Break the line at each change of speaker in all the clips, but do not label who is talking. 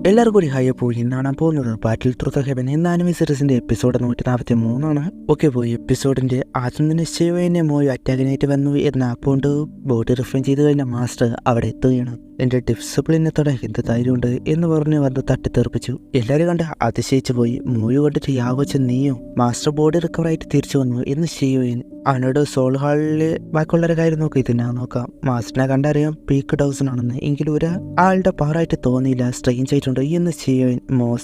എല്ലാവർക്കും കൂടി ഹായ് പോയി എന്നാണ് പോകുന്നത് ബാറ്റിൽ ത്രൂ ദ ഹെവൻ എന്ന ആനിമി സീരീസിന്റെ എപ്പിസോഡ് 143 ഓക്കെ പോയി എപ്പിസോഡിന്റെ ആദ്യം തന്നെ ശിവനെ മോയി അറ്റാക്കിനായിട്ട് വന്നു എന്ന അപ്പോണ്ട് ബോഡി റിഫൈൻ ചെയ്ത് കഴിഞ്ഞ മാസ്റ്റർ അവിടെ എത്തുകയാണ്. എന്റെ ഡിസിപ്ലിനത്തോടെ എന്ത് ധൈര്യമുണ്ട് എന്ന് പറഞ്ഞ് വന്ന് തട്ടിത്തെറിപ്പിച്ചു. എല്ലാവരും കണ്ട് അതിശയിച്ചു പോയി. മോയി കണ്ടിട്ട് യാവച്ച നീയോ മാസ്റ്റർ ബോഡി റിക്കവറായിട്ട് തിരിച്ചു വന്നു എന്ന് ശിവൻ അവനോട് സോൾ ഹാളില് ബാക്കിയുള്ളവരെ കാര്യം നോക്കി ഇതിനാ നോക്കാം. മാസ്റ്ററിനെ കണ്ടറിയാം പീക്ക് ഡൗസനാണെന്ന്, എങ്കിലും ഒരു ആളുടെ പവറായിട്ട് തോന്നിയില്ല, സ്ട്രെയിഞ്ച് ആയിട്ടുണ്ട് എന്ന് ശിവൻ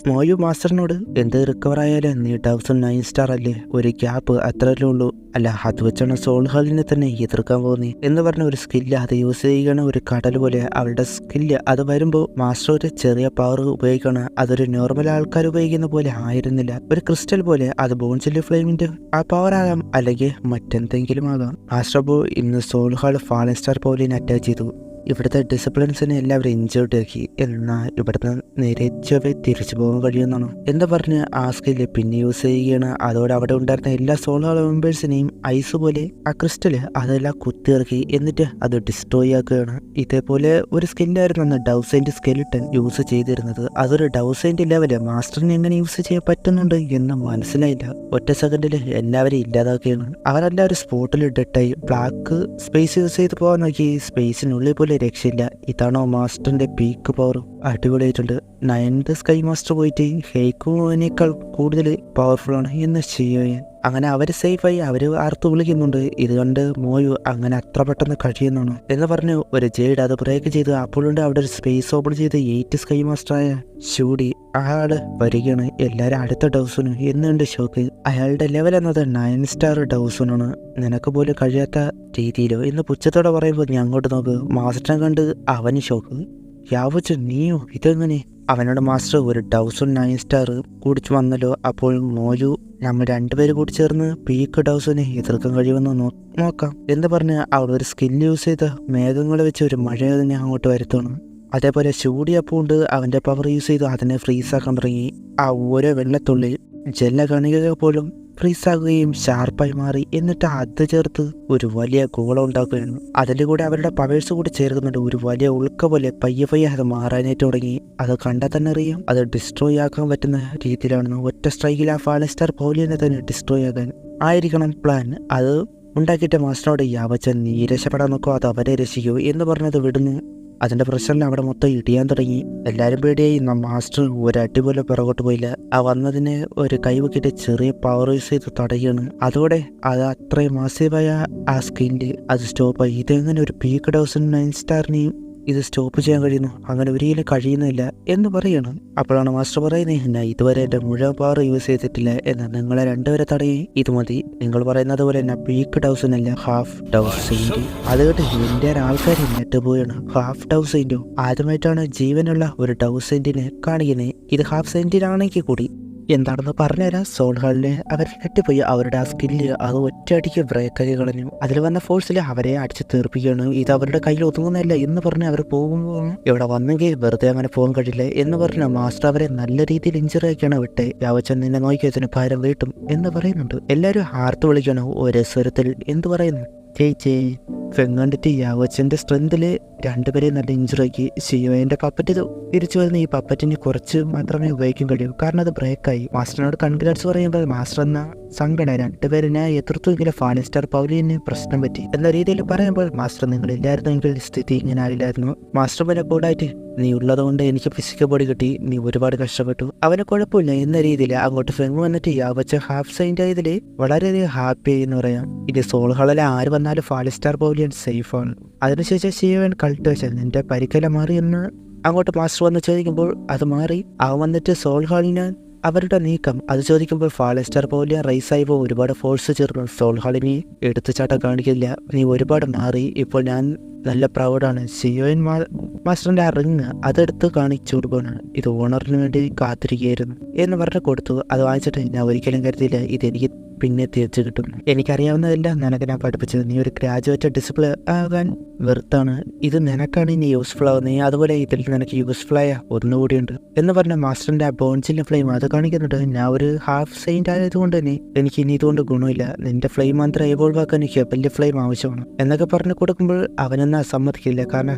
മോയു മാസ്റ്ററിനോട് എന്ത് റിക്കവർ ആയാലും നീ ഡൗസൺ 9 സ്റ്റാർ അല്ലേ, ഒരു ഗ്യാപ്പ് അത്രയല്ലേ ഉള്ളൂ, അല്ല അത് വെച്ചാണ് സോൾ ഹാളിനെ തന്നെ എതിർക്കാൻ പോകുന്നേ എന്ന് പറഞ്ഞ ഒരു സ്കില്ല് അത് യൂസ് ചെയ്യുകയാണ്. ഒരു കടൽ പോലെ അവളുടെ സ്കില്ല് അത് വരുമ്പോൾ മാസ്റ്റർ ഒരു ചെറിയ പവർ ഉപയോഗിക്കണം, അതൊരു നോർമൽ ആൾക്കാർ ഉപയോഗിക്കുന്ന പോലെ ആയിരുന്നില്ല, ഒരു ക്രിസ്റ്റൽ പോലെ. അത് ബോൺസിലെ ഫ്ലെയിമിന്റെ ആ പവർ ആകാം, അല്ലെങ്കിൽ മറ്റെന്തെങ്കിലും ആകാം. മാസ്റ്റർ ബോ ഇന്ന് സോൾ ഹാൾ ഫാലൻ സ്റ്റാർ പോലിനെ അറ്റാക്ക് ചെയ്തു. ഇവിടുത്തെ ഡിസിപ്ലിൻസിനെ എല്ലാവരും ഇൻജേർഡ് ആക്കി. എന്നാൽ ഇവിടുന്ന് നിരച്ചവയെ തിരിച്ചു പോകാൻ കഴിയുമെന്നാണ് എന്താ പറഞ്ഞ് ആ സ്കില്ല് പിന്നെ യൂസ് ചെയ്യുകയാണ്. അതോടെ അവിടെ ഉണ്ടായിരുന്ന എല്ലാ സോളാർ മെമ്പേഴ്സിനെയും ഐസ് പോലെ ആ ക്രിസ്റ്റല് അതെല്ലാം കുത്തിയിറക്കി എന്നിട്ട് അത് ഡിസ്ട്രോയ് ആക്കുകയാണ്. ഇതേപോലെ ഒരു സ്കില്ലായിരുന്നു അന്ന് ഡൗസൈൻ്റെ സ്കെലിട്ടൻ യൂസ് ചെയ്തിരുന്നത്. അതൊരു ഡൗസൈൻ്റെ ലെവല് മാസ്റ്ററിന് എങ്ങനെ യൂസ് ചെയ്യാൻ പറ്റുന്നുണ്ട് എന്ന് മനസ്സിലായില്ല. ഒറ്റ സെക്കൻഡിൽ എല്ലാവരും ഇല്ലാതാക്കുകയാണ്. അവരെല്ലാവരും സ്പോട്ടിൽ ഡെട്ടായി. ബ്ലാക്ക് സ്പേസ് യൂസ് ചെയ്ത് പോകാൻ നോക്കി, സ്പേസിനുള്ളിൽ പോലെ രക്ഷയില്ല. ഇതാണോ മാസ്റ്ററിന്റെ പീക്ക് പവർ? അടിപൊളിയായിട്ടുണ്ട്. 9th സ്കൈ മാസ്റ്റർ പോയിട്ട് ഹെയ്ക്കുവിനേക്കാൾ കൂടുതൽ പവർഫുൾ ആണ് എന്ന് ചെയ്യുകയാണ്. അങ്ങനെ അവർ സേഫായി, അവർ ആർത്ത് വിളിക്കുന്നുണ്ട്. ഇത് കണ്ട് മോയു അങ്ങനെ അത്ര പെട്ടെന്ന് കഴിയുന്നതാണ് എന്ന് പറഞ്ഞ് ഒരു ജെയ്ഡ് അത് ബ്രേക്ക് ചെയ്ത് അപ്പോഴുണ്ട് അവിടെ ഒരു സ്പേസ് ഓപ്പൺ ചെയ്ത് 8th സ്കൈ മാസ്റ്ററായ ഷൂഡി അയാള് വരികയാണ്. എല്ലാവരും അടുത്ത ഡൗസണ് എന്നുണ്ട് ഷോക്ക്. അയാളുടെ ലെവൽ എന്നത് 9 സ്റ്റാർ ഡൗസനാണ്, നിനക്ക് പോലും കഴിയാത്ത രീതിയിലോ എന്ന് പുച്ഛത്തോടെ പറയുമ്പോൾ ഞാൻ അങ്ങോട്ട് നോക്ക്. മാസ്റ്ററിനെ കണ്ട് അവന് ഷോക്ക്. യാവച്ച് നീയോ ഇതെങ്ങനെ? അവനോട് മാസ്റ്റർ ഒരു 9 സ്റ്റാർ കുടിച്ചു വന്നല്ലോ. അപ്പോൾ മോയു നമ്മൾ രണ്ടുപേര് കൂടി ചേർന്ന് പീക്ക് ഡൗസനെ എതിർക്കാൻ കഴിയുമെന്ന് നോക്കാം എന്ന് പറഞ്ഞ് അവൾ ഒരു സ്കില്ല് യൂസ് ചെയ്ത് മേഘങ്ങളെ വെച്ച് ഒരു മഴ തന്നെ അങ്ങോട്ട് വരുത്തണം. അതേപോലെ ചൂടിയപ്പോണ്ട് അവൻ്റെ പവർ യൂസ് ചെയ്ത് അതിനെ ഫ്രീസാക്കാൻ തുടങ്ങി. ആ ഓരോ വെള്ളത്തുള്ളി ജലകണികകൾ പോലും ഫ്രീസാകുകയും ഷാർപ്പായി മാറി. എന്നിട്ട് അത് ചേർത്ത് ഒരു വലിയ ഗോളം ഉണ്ടാക്കുകയാണ്. അതിൻ്റെ കൂടെ അവരുടെ പവേഴ്സ് കൂടി ചേർക്കുന്നുണ്ട്. ഒരു വലിയ ഉൾക്ക പോലെ പയ്യെ പയ്യെ അത് മാറാനായിട്ട് തുടങ്ങി. അത് കണ്ടാൽ തന്നെ അറിയാം അത് ഡിസ്ട്രോയ് ആക്കാൻ പറ്റുന്ന രീതിയിലാണെന്ന്. ഒറ്റ സ്ട്രൈക്കിൽ ആ ഫാലൻ സ്റ്റാർ പോലിനെ തന്നെ ഡിസ്ട്രോയ് ആക്കാൻ ആയിരിക്കണം പ്ലാൻ. അത് ഉണ്ടാക്കിയിട്ട് മാസ്റ്ററോട് യാവച്ച നീ രക്ഷപ്പെടാൻ നോക്കോ, അത് അവരെ രക്ഷിക്കൂ എന്ന് പറഞ്ഞത് വിടുന്നു. അതിൻ്റെ പ്രഷറിൽ അവിടെ മൊത്തം ഇടിയാൻ തുടങ്ങി. എല്ലാവരും പേടിയായി. മാസ്റ്റർ ഒരടി പോലെ പിറകോട്ട് പോയില്ല. ആ വന്നതിന് ഒരു കൈവക്കിയിട്ട് ചെറിയ പവർ യൂസ് ചെയ്ത് തടയുകയാണ്. അതോടെ അത് അത്രയും മാസീവായ ആ സ്കില്ല് അത് സ്റ്റോപ്പായി. ഇതെങ്ങനെ ഒരു പീക്ക് 9 സ്റ്റാറിനെയും ഇത് സ്റ്റോപ്പ് ചെയ്യാൻ കഴിയുന്നു? അങ്ങനെ ഒരിക്കലും കഴിയുന്നില്ല എന്ന് പറയണം. അപ്പോഴാണ് മാസ്റ്റർ പറയുന്നത്, ഇതുവരെ എൻ്റെ മുഴുവൻ പവർ യൂസ് ചെയ്തിട്ടില്ല, എന്നാൽ നിങ്ങളെ രണ്ടുപേരെ തടയി ഇത് മതി. നിങ്ങൾ പറയുന്നത് പോലെ തന്നെ പീക്ക് ഡൗസനല്ല, ഹാഫ് ഡൗസൈൻഡ്. അത് കേട്ട് എൻ്റെ ആൾക്കാർ നെറ്റ് പോയാണ്. ഹാഫ് ഡൗസൈൻഡോ? ആദ്യമായിട്ടാണ് ജീവനുള്ള ഒരു ഡൗസൈൻഡിനെ കാണിക്കുന്നത്. ഇത് ഹാഫ് സെൻറ്റിനാണെങ്കിൽ കൂടി എന്താണെന്ന് പറഞ്ഞുതരാം. സോൾ ഹാളിലെ അവർ കെട്ടിപ്പോയി. അവരുടെ ആ സ്കില്ല് അത് ഒറ്റയടിക്ക് ബ്രേക്കാക്കി കളഞ്ഞു. അതിൽ വന്ന ഫോഴ്സിൽ അവരെ അടിച്ച് തീർപ്പിക്കുകയാണ്. ഇത് അവരുടെ കയ്യിൽ ഒതുങ്ങുന്നില്ല എന്ന് പറഞ്ഞ് അവർ പോകുമ്പോൾ ഇവിടെ വന്നെങ്കിൽ വെറുതെ അങ്ങനെ പോകാൻ കഴിയില്ല എന്ന് പറഞ്ഞ മാസ്റ്റർ അവരെ നല്ല രീതിയിൽ ഇഞ്ചറി ആക്കിയാണ് വിട്ടെ. യാവച്ചൻ നിന്നെ നോക്കിയതിന് ഭാരം വീട്ടും എന്ന് പറയുന്നുണ്ട്. എല്ലാവരും ആർത്ത് വിളിക്കണം ഒരേ സ്വരത്തിൽ. എന്ത് പറയുന്നു? ചേച്ചേ കണ്ടിട്ട് യാവച്ചൻ്റെ സ്ട്രെങ്തില് രണ്ടുപേരെ നല്ല ഇഞ്ചുറാക്കി. ഷിയോന്റെ പപ്പറ്റ് തിരിച്ചു വരുന്ന ഈ പപ്പറ്റിന് കുറച്ച് മാത്രമേ ഉപയോഗിക്കാൻ കഴിയൂ, കാരണം അത് ബ്രേക്കായി. മാസ്റ്ററിനോട് കൺഗ്രാറ്റ്സ് പറയുമ്പോൾ മാസ്റ്റർ എന്ന സങ്കടം രണ്ടുപേരിനെ എതിർത്തുവെങ്കിലും ഫാലൻ സ്റ്റാർ പൗലിന് പ്രശ്നം പറ്റി എന്ന രീതിയിൽ പറയുമ്പോൾ മാസ്റ്റർ നിങ്ങളില്ലായിരുന്നെങ്കിൽ സ്ഥിതി ഇങ്ങനെ ആയില്ലായിരുന്നു. മാസ്റ്റർ പോലെ കൂടായിട്ട് നീ ഉള്ളതുകൊണ്ട് എനിക്ക് ഫിസിക്കൽ ബോഡി കിട്ടി, നീ ഒരുപാട് കഷ്ടപ്പെട്ടു, അവന് കുഴപ്പമില്ല എന്ന രീതിയിൽ അങ്ങോട്ട് ഫെങ്ങ് വന്നിട്ട് യാവച്ച ഹാഫ് സൈൻഡ് ആയതിൽ വളരെയധികം ഹാപ്പി എന്ന് പറയാം. ഇത് സോൾ ഹാളിൽ ആര് വന്നാലും ഫാലൻ സ്റ്റാർ പൗലിയൻ സേഫാണ്. അതിനുശേഷം ശിവൻ കൾട്ട് വെച്ചാൽ നിന്റെ പരിക്കല മാറി എന്ന് അങ്ങോട്ട് മാസ്റ്റർ വന്ന് ചോദിക്കുമ്പോൾ അത് മാറി. അവൻ വന്നിട്ട് സോൾ ഹാളിന് അവരുടെ നീക്കം അത് ചോദിക്കുമ്പോൾ ഫാലൻ സ്റ്റാർ പൗലിയൻ റൈസായി പോകും. ഒരുപാട് ഫോഴ്സ് ചേർന്നു. സോൾ ഹാളിനെ എടുത്തുചാട്ടം കാണിക്കില്ല, നീ ഒരുപാട് മാറി, ഇപ്പോൾ ഞാൻ നല്ല പ്രൗഡാണ്. ഷിയോൻ മാസ്റ്ററിന്റെ ആ റിങ് അതെടുത്ത് കാണിച്ചു കൊടുക്കുകയാണ്. ഇത് ഓണറിന് വേണ്ടി കാത്തിരിക്കുകയായിരുന്നു എന്ന് പറഞ്ഞ് കൊടുത്തു. അത് വാങ്ങിച്ചിട്ട് ഞാൻ ഒരിക്കലും കരുതിയില്ല ഇതെനിക്ക് പിന്നെ തിരിച്ചു കിട്ടും. എനിക്കറിയാവുന്നതെല്ലാം നിനക്ക് ഞാൻ പഠിപ്പിച്ചത്. നീ ഒരു ഗ്രാജുവേറ്റ് ഡിസിപ്ലിൻ ആകാൻ വെറുത്താണ്, ഇത് നിനക്കാണ് ഇനി യൂസ്ഫുൾ ആവുന്നത്. അതുപോലെ ഇതിൽ നിനക്ക് യൂസ്ഫുൾ ആയ ഒന്നുകൂടിയുണ്ട് എന്ന് പറഞ്ഞ മാസ്റ്ററിന്റെ ആ ബോൺസിന്റെ ഫ്ലെയിം അത് കാണിക്കുന്നുണ്ട്. ഞാൻ ഒരു ഹാഫ് സെയിന്റ് ആയതുകൊണ്ട് തന്നെ എനിക്ക് ഇനി ഇതുകൊണ്ട് ഗുണമില്ല, നിന്റെ ഫ്ലെയിം മാത്രം എവോൾവ് ആക്കാൻ എനിക്ക് വലിയ ഫ്ലെയിം ആവശ്യമാണ് എന്നൊക്കെ പറഞ്ഞു കൊടുക്കുമ്പോൾ അവനെന്ന അവനെ സമ്മതിക്കില്ല. കാരണം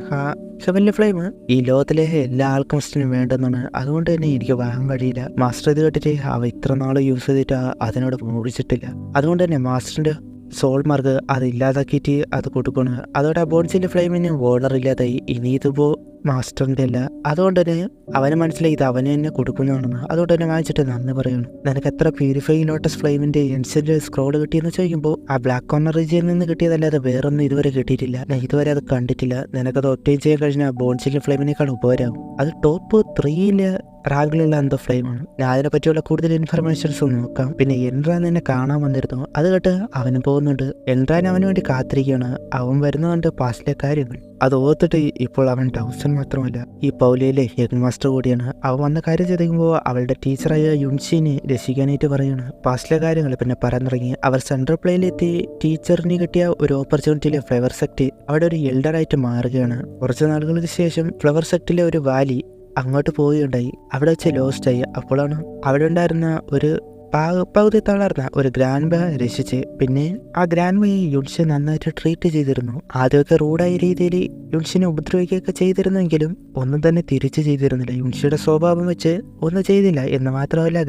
ഹെവൻലി ഫ്ലെയിം ഈ ലോകത്തിലെ എല്ലാ ആൾക്കമസ്റ്റിനും വേണ്ടെന്നാണ്. അതുകൊണ്ട് തന്നെ എനിക്ക് വാങ്ങാൻ കഴിയില്ല. മാസ്റ്റർ ഇത് കേട്ടിട്ട് അവ ഇത്ര നാൾ യൂസ് ചെയ്തിട്ട് അതിനോട് മുറിച്ചിട്ടില്ല. അതുകൊണ്ട് തന്നെ മാസ്റ്ററിന്റെ സോൾ മാർക്ക് അത് ഇല്ലാതാക്കിയിട്ട് അത് കൊടുക്കണം. അതോടെ ബോൺസിന്റെ ഫ്ലെയിമിന് ഓർഡർ ഇല്ലാതായി. ഇനി ഇതിപ്പോ മാസ്റ്ററിന്റെ അല്ല. അതുകൊണ്ട് തന്നെ അവന് മനസ്സിലായി ഇത് അവന് തന്നെ കൊടുക്കുന്നതാണെന്ന്. അതുകൊണ്ട് തന്നെ വാങ്ങിച്ചിട്ട് നന്ദി പറയണം. നിനക്ക് എത്ര പ്യൂരിഫൈ ലോട്ടസ് ഫ്ലെയിമിന്റെ എൻസിന്റെ സ്ക്രോൾ കിട്ടിയെന്ന് ചോദിക്കുമ്പോൾ ആ ബ്ലാക്ക് കോർണർ റീജിയനിൽ നിന്ന് കിട്ടിയതല്ലാതെ വേറൊന്നും ഇതുവരെ കിട്ടിയിട്ടില്ല. ഞാൻ ഇതുവരെ അത് കണ്ടിട്ടില്ല. നിനക്കത് ഒറ്റയും ചെയ്യാൻ കഴിഞ്ഞാൽ ബോൺസിന്റെ ഫ്ലെയിമിനേക്കാൾ ഉപകാരമാകും. അത് ടോപ്പ് 3 റാങ്കിലുള്ള എന്തോ ഫ്ലെയിമാണ്. ഞാൻ അതിനെ പറ്റിയുള്ള കൂടുതൽ ഇൻഫർമേഷൻസ് നോക്കാം. പിന്നെ എൻട്രാൻ നിന്നെ കാണാൻ വന്നിരുന്നു. അത് കേട്ട് അവനും പോകുന്നുണ്ട്. എൻട്രാൻ അവന് വേണ്ടി കാത്തിരിക്കുകയാണ്. അവൻ വരുന്നതുകൊണ്ട് പാസ്റ്റിലെ കാര്യങ്ങൾ അത് ഓർത്തിട്ട് ഇപ്പോൾ അവൻ ഡൗസൺ മാത്രമല്ല ഈ പൗലയിലെ ഹെഡ് മാസ്റ്റർ കൂടിയാണ്. അവൻ വന്ന കാര്യം ചോദിക്കുമ്പോൾ അവളുടെ ടീച്ചറായ യുൻഷിനെ രക്ഷിക്കാനായിട്ട് പറയുകയാണ്. പാസ്റ്റിലെ കാര്യങ്ങൾ പിന്നെ പറഞ്ഞിറങ്ങി. അവർ സെൻട്രൽ പ്ലേയിലെത്തി ടീച്ചറിന് കിട്ടിയ ഒരു ഓപ്പർച്യൂണിറ്റിയിലെ ഫ്ലവർ സെക്ട് അവിടെ ഒരു എൽഡറായിട്ട് മാറുകയാണ്. കുറച്ച് നാളുകൾക്ക് ശേഷം ഫ്ലവർ സെക്ടിലെ ഒരു വാലി അങ്ങോട്ട് പോവുകയുണ്ടായി. അവിടെ വെച്ച് ലോസ്റ്റായി. അപ്പോഴാണ് അവിടെ ഉണ്ടായിരുന്ന ഒരു പകുതി തളർന്ന ഒരു ഗ്രാൻഡ് ബാ രക്ഷിച്ച്. പിന്നെ ആ ഗ്രാൻഡ് ബായെ യുൻഷി നന്നായിട്ട് ട്രീറ്റ് ചെയ്തിരുന്നു. ആദ്യമൊക്കെ റൂഡായ രീതിയിൽ യുൻഷിനെ ഉപദ്രവിക്കുകയൊക്കെ ചെയ്തിരുന്നെങ്കിലും ഒന്നും തന്നെ തിരിച്ചു ചെയ്തിരുന്നില്ല. യുൻഷിയുടെ സ്വഭാവം വെച്ച് ഒന്നും ചെയ്തില്ല എന്ന് മാത്രമല്ല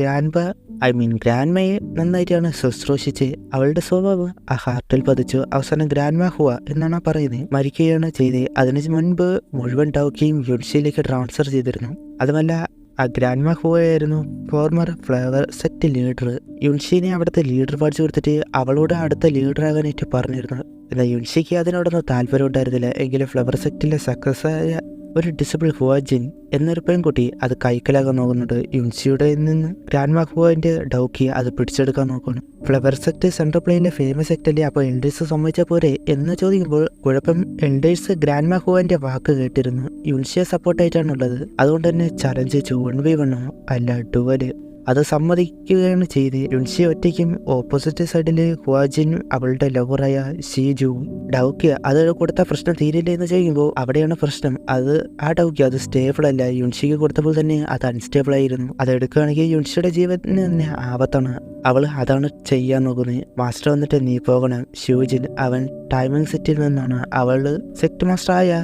ഗ്രാൻഡ്മയെ നന്നായിട്ടാണ് ശുശ്രൂഷിച്ച്. അവളുടെ സ്വഭാവം ആ ഹാർട്ടിൽ പതിച്ചു. അവസാനം ഗ്രാൻഡ്മ ഹുവ എന്നാണ് പറയുന്നത് മരിക്കുകയാണ് ചെയ്തത്. അതിന് മുൻപ് മുഴുവൻ ടൗക്കിയും യുൻഷിയിലേക്ക് ട്രാൻസ്ഫർ ചെയ്തിരുന്നു. അതുമല്ല ആ ഗ്രാൻഡ്മ ഹുവയായിരുന്നു ഫോർമർ ഫ്ലവർ സെക്ട് ലീഡർ. യുൻഷിനെ അവിടുത്തെ ലീഡർ പഠിച്ചു കൊടുത്തിട്ട് അവളോട് അടുത്ത ലീഡറാകാനായിട്ട് പറഞ്ഞിരുന്നു. എന്നാൽ യുൻഷിക്ക് അതിനോടൊന്നും താല്പര്യം ഉണ്ടായിരുന്നില്ല. എങ്കിലും ഫ്ലവർ സെക്ടിലെ സക്സസ് ആയ ഒരു ഡിസബിൾ ഹുവാജിൻ എന്നൊരു പെൺകുട്ടി അത് കൈക്കലാകാൻ നോക്കുന്നുണ്ട്. യുൻഷിയുടെ നിന്ന് ഗ്രാൻഡ്മ ഹുവന്റെ ഡൗക്കി അത് പിടിച്ചെടുക്കാൻ നോക്കുന്നു. ഫ്ലവർ സെക്ട് സെൻട്രൽ പ്ലെയിനിലെ ഫേമസ് സെക്ട് അല്ലേ, അപ്പോൾ എൽഡേഴ്സ് സമ്മതിച്ച പോരെ എന്ന് ചോദിക്കുമ്പോൾ കുഴപ്പം എൽഡേഴ്സ് ഗ്രാൻഡ്മ ഹുവന്റെ വാക്ക് കേട്ടിരുന്നു. യുൻഷിയെ സപ്പോർട്ടായിട്ടാണുള്ളത്. അതുകൊണ്ട് തന്നെ ചലഞ്ച് 1v1 അല്ല 2 അത് സമ്മതിക്കുകയാണ് ചെയ്ത്. യുൻഷി ഒറ്റയ്ക്കും ഓപ്പോസിറ്റ് സൈഡിൽ ഹുവാജിനും അവളുടെ ലവറായ ഷീജുവും ഡൗക്കി അത് കൊടുത്ത പ്രശ്നം തീരില്ല എന്ന് ചെയ്യുമ്പോൾ അവിടെയാണ് പ്രശ്നം. ആ ഡൗക്കി അത് സ്റ്റേബിൾ അല്ല. യുൻഷിക്ക് കൊടുത്തപ്പോൾ തന്നെ അത് അൺസ്റ്റേബിൾ ആയിരുന്നു. അത് എടുക്കുകയാണെങ്കിൽ യുൻഷിയുടെ ജീവന് തന്നെ ആപത്താണ്. അവൾ അതാണ് ചെയ്യാൻ നോക്കുന്നത്. മാസ്റ്റർ വന്നിട്ട് നീ പോകണം. ഷൂജിൻ അവൻ ടൈമിംഗ് സെറ്റിൽ നിന്നാണ്. അവള് സെക്ട് മാസ്റ്റർ ആയ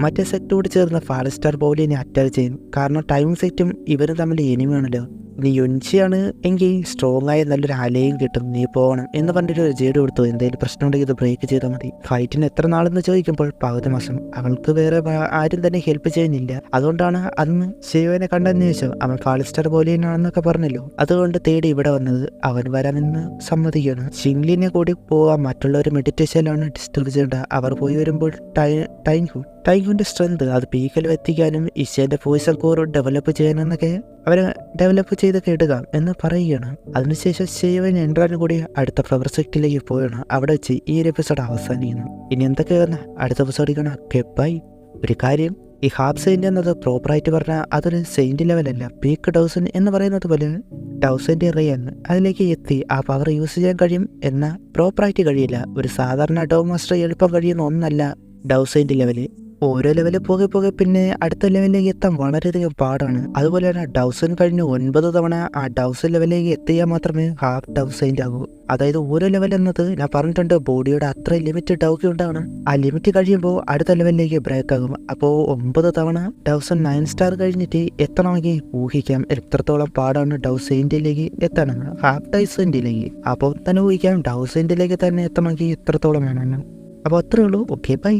മറ്റേ സെക്ടോട് ചേർന്ന് ഫാളിസ്റ്റാർ ബോലിനെ അറ്റാക്ക് ചെയ്യും. കാരണം ടൈമിംഗ് സെറ്റും ഇവരും തമ്മിൽ എനിമിയാണല്ലോ. നീ യുൻഷിയാണ് എങ്കിൽ സ്ട്രോങ് ആയ നല്ലൊരു അലയും കിട്ടും. നീ പോകണം എന്ന് പറഞ്ഞിട്ട് ഒരു ജേഡ് കൊടുത്തു. എന്തെങ്കിലും പ്രശ്നം ഉണ്ടെങ്കിൽ ഇത് ബ്രേക്ക് ചെയ്താൽ മതി. ഫൈറ്റിന് എത്ര നാളെന്ന് ചോദിക്കുമ്പോൾ 10 മാസം. അവൾക്ക് വേറെ ആരും തന്നെ ഹെൽപ്പ് ചെയ്യുന്നില്ല. അതുകൊണ്ടാണ് അന്ന് ശിവനെ കണ്ടെന്ന് ചോദിച്ചു. അവൻ ഫാളിസ്റ്റാർ ബോലിയനാണെന്നൊക്കെ പറഞ്ഞല്ലോ. അതുകൊണ്ട് തേടി ഇവിടെ വന്നത്. അവൻ വരാമെന്ന് സമ്മതിക്കുകയാണ്. ഷിംഗ്ലിനെ കൂടി പോവാൻ മറ്റുള്ളവർ മെഡിറ്റേഷനിലാണ് ഡിസ്റ്റർബ് ചെയ്യേണ്ട. അവർ പോയി വരുമ്പോൾ ടൈൻഹുവിന്റെ സ്ട്രെങ്ത് അത് പീക്കിൽ എത്തിക്കാനും ഇഷേന്റെ പോയിസൺ കോർ ഡെവലപ്പ് ചെയ്യാനെന്നൊക്കെ അവരെ ഡെവലപ്പ് ചെയ്തൊക്കെ എടുക്കാം എന്ന് പറയുകയാണ്. അതിനുശേഷം ശിവൻ എൻട്രാനും കൂടി അടുത്ത ഫ്ലവർ സെക്ടിലേക്ക് പോയാണ്. അവിടെ വെച്ച് ഈ ഒരു എപ്പിസോഡ് അവസാനിക്കുന്നു. ഇനി എന്തൊക്കെയാണ് അടുത്ത എപ്പിസോഡിൽ കാണാം. ബൈ. ഒരു കാര്യം, ഈ ഹാഫ് സെയിന്റ് എന്നത് പ്രോപ്പറായിട്ട് പറഞ്ഞാൽ അതൊരു സെയിന്റ് ലെവലല്ല. പീക്ക് ഡൗസൻ എന്ന് പറയുന്നത് പോലെ ഡൗസൻ്റെ റിയാണ് അതിലേക്ക് എത്തി ആ പവർ യൂസ് ചെയ്യാൻ കഴിയും എന്ന പ്രോപ്പറായിട്ട് കഴിയില്ല. ഒരു സാധാരണ ഡൗ മാസ്റ്റർ എളുപ്പം കഴിയുന്ന ഒന്നല്ല ഡൗസൻ്റെ ലെവല്. ഓരോ ലെവലിൽ പോകെ പിന്നെ അടുത്ത ലെവലിലേക്ക് എത്താൻ വളരെയധികം പാടാണ്. അതുപോലെ തന്നെ ഡൗസൻ കഴിഞ്ഞ് 9 തവണ ആ ഡൗസൻ ലെവലിലേക്ക് എത്തിയാൽ മാത്രമേ ഹാഫ് ഡൗസൈൻ്റ് ആകൂ. അതായത് ഓരോ ലെവൽ എന്നത് ഞാൻ പറഞ്ഞിട്ടുണ്ട് ബോഡിയുടെ അത്ര ലിമിറ്റ് ഡൗക്കി ഉണ്ടാവണം. ആ ലിമിറ്റ് കഴിയുമ്പോൾ അടുത്ത ലെവലിലേക്ക് ബ്രേക്ക് ആകും. അപ്പോൾ 9 തവണ ഡൗസൻ 9 സ്റ്റാർ കഴിഞ്ഞിട്ട് എത്തണമെങ്കിൽ ഊഹിക്കാം എത്രത്തോളം പാടാണ് ഡൗസൈൻ്റിലേക്ക് എത്തണമെന്ന്. ഹാഫ് ഡൗസൈൻ്റിലേക്ക് അപ്പോൾ തന്നെ ഊഹിക്കാം ഡൗസൈൻ്റിലേക്ക് തന്നെ എത്തണമെങ്കിൽ എത്രത്തോളം വേണമെന്ന്. അപ്പോൾ അത്രേ ഉള്ളൂ. Okay bye.